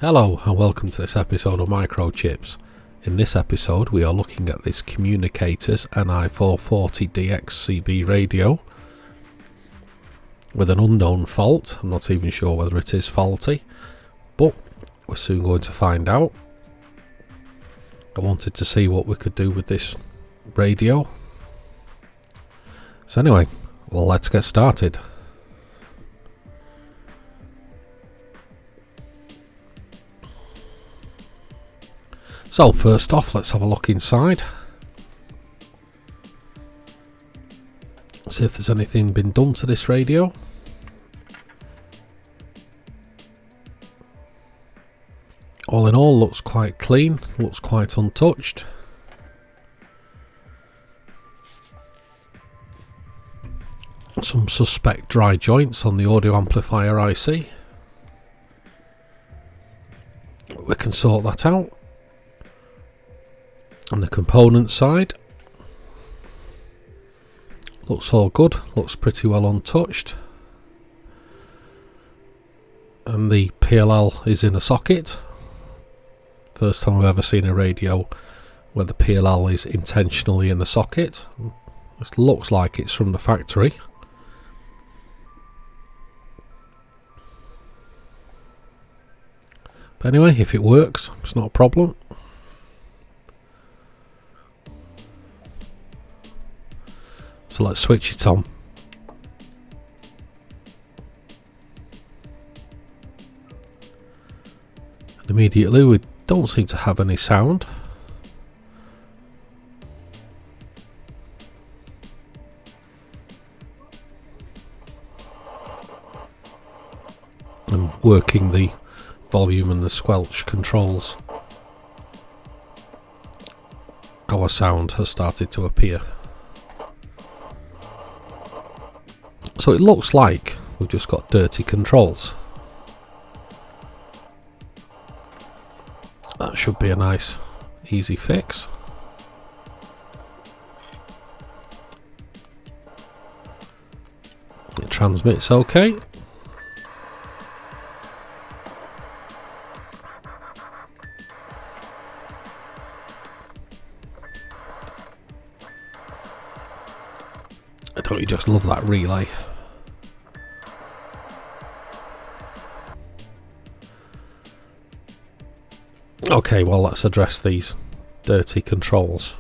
Hello and welcome to this episode of Microchips. In this episode we are looking at this Communicators NI-440-DX CB radio with an unknown fault. I'm not even sure whether it is faulty, but we're soon going to find out. I wanted to see what we could do with this radio. So anyway, well, let's get started. So first off, let's have a look inside. See if there's anything been done to this radio. All in all, looks quite clean, looks quite untouched. Some suspect dry joints on the audio amplifier IC. We can sort that out. On the component side, looks all good, looks pretty well untouched. And the PLL is in a socket. First time I've ever seen a radio where the PLL is intentionally in the socket. It looks like it's from the factory. But anyway, if it works, it's not a problem. So let's switch it on. And immediately we don't seem to have any sound. And working the volume and the squelch controls, our sound has started to appear. So it looks like we've just got dirty controls. That should be a nice, easy fix. It transmits okay. Don't you just love that relay? Okay, well, let's address these dirty controls.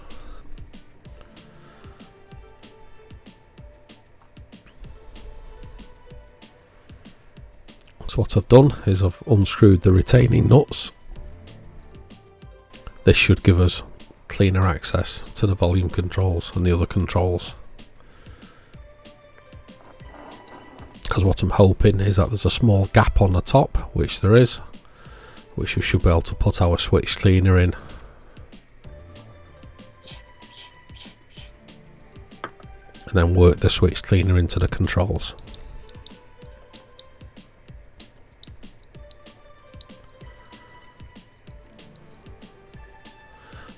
So what I've done is I've unscrewed the retaining nuts. This should give us cleaner access to the volume controls and the other controls. Because what I'm hoping is that there's a small gap on the top, which there is, which we should be able to put our switch cleaner in. And then work the switch cleaner into the controls.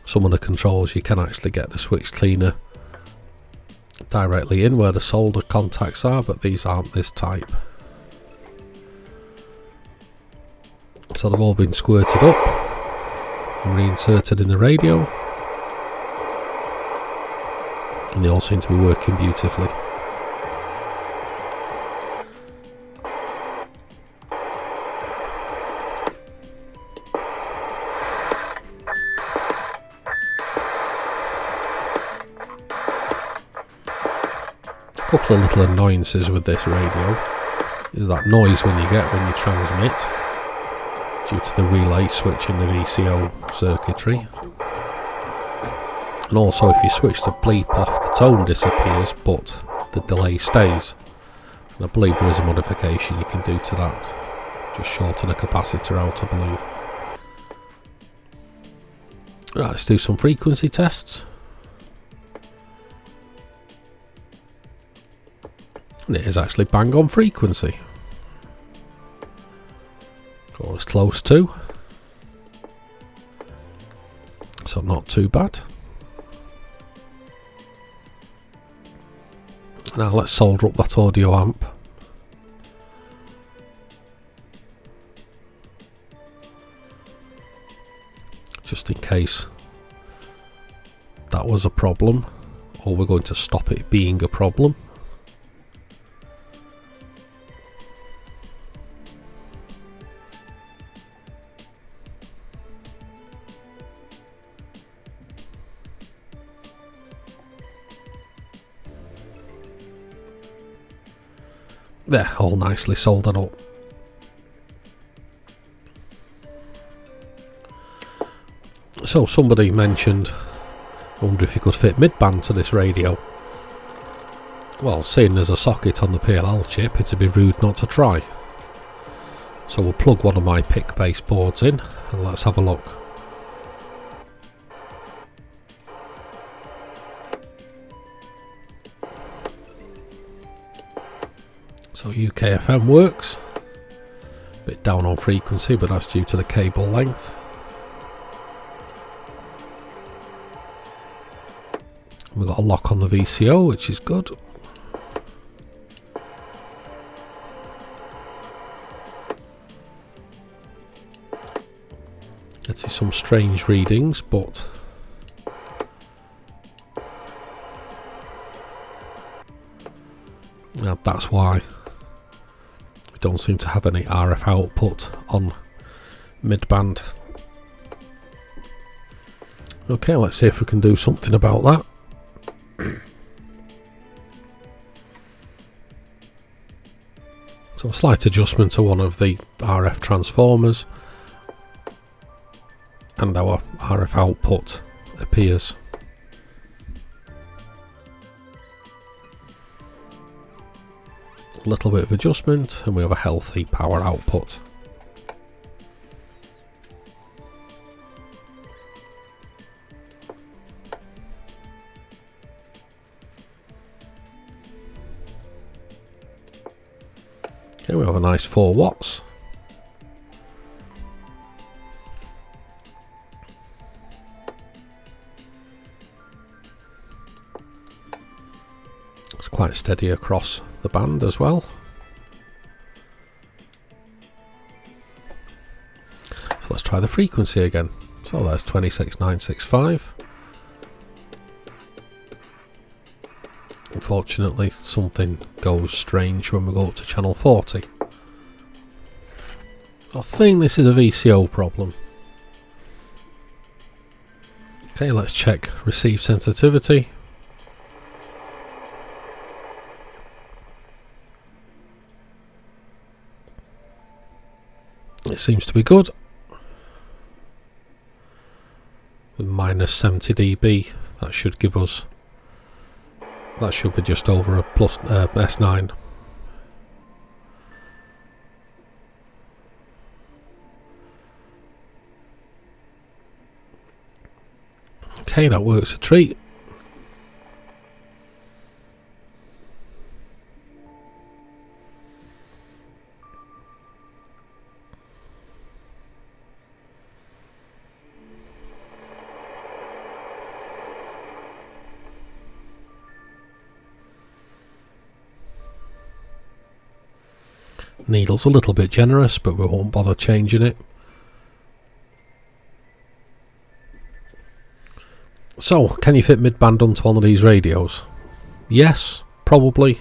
Some of the controls you can actually get the switch cleaner directly in where the solder contacts are, but these aren't this type. So they've all been squirted up and reinserted in the radio, and they all seem to be working beautifully. A couple of little annoyances with this radio is that noise when you transmit, due to the relay switching the VCO circuitry. And also if you switch the bleep off, the tone disappears but the delay stays. And I believe there is a modification you can do to that. Just shorten the capacitor out, I believe. Right, let's do some frequency tests. And it is actually bang on frequency. Or as close to. So not too bad. Now let's solder up that audio amp. just in case that was a problem, or we're going to stop it being a problem. There, all nicely soldered up. So somebody mentioned, I wonder if you could fit mid-band to this radio. Well, seeing there's a socket on the PLL chip, it'd be rude not to try. So we'll plug one of my pick base boards in and let's have a look. So UK FM works, a bit down on frequency, but that's due to the cable length. We've got a lock on the VCO, which is good. Getting some strange readings, but that's why we don't seem to have any RF output on mid-band. Okay, let's see if we can do something about that. So a slight adjustment to one of the RF transformers and our RF output appears. A little bit of adjustment and we have a healthy power output. Okay, we have a nice 4 watts. It's quite steady across the band as well. So let's try the frequency again. So there's 26965. Unfortunately, something goes strange when we go up to channel 40. I think this is a VCO problem. Okay, let's check receive sensitivity. It seems to be good. With minus 70 dB, that should give us, that should be just over a plus S9. Okay, that works a treat. Needle's a little bit generous, but we won't bother changing it. So, can you fit mid-band onto one of these radios? Yes, probably.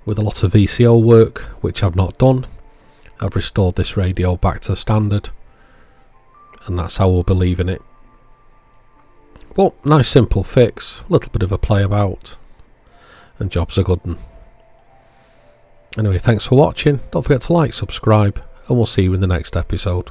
With a lot of VCO work, which I've not done. I've restored this radio back to standard, and that's how we'll be leaving it. But, nice simple fix, a little bit of a play about, and job's a good one. Anyway, thanks for watching. Don't forget to like, subscribe, and we'll see you in the next episode.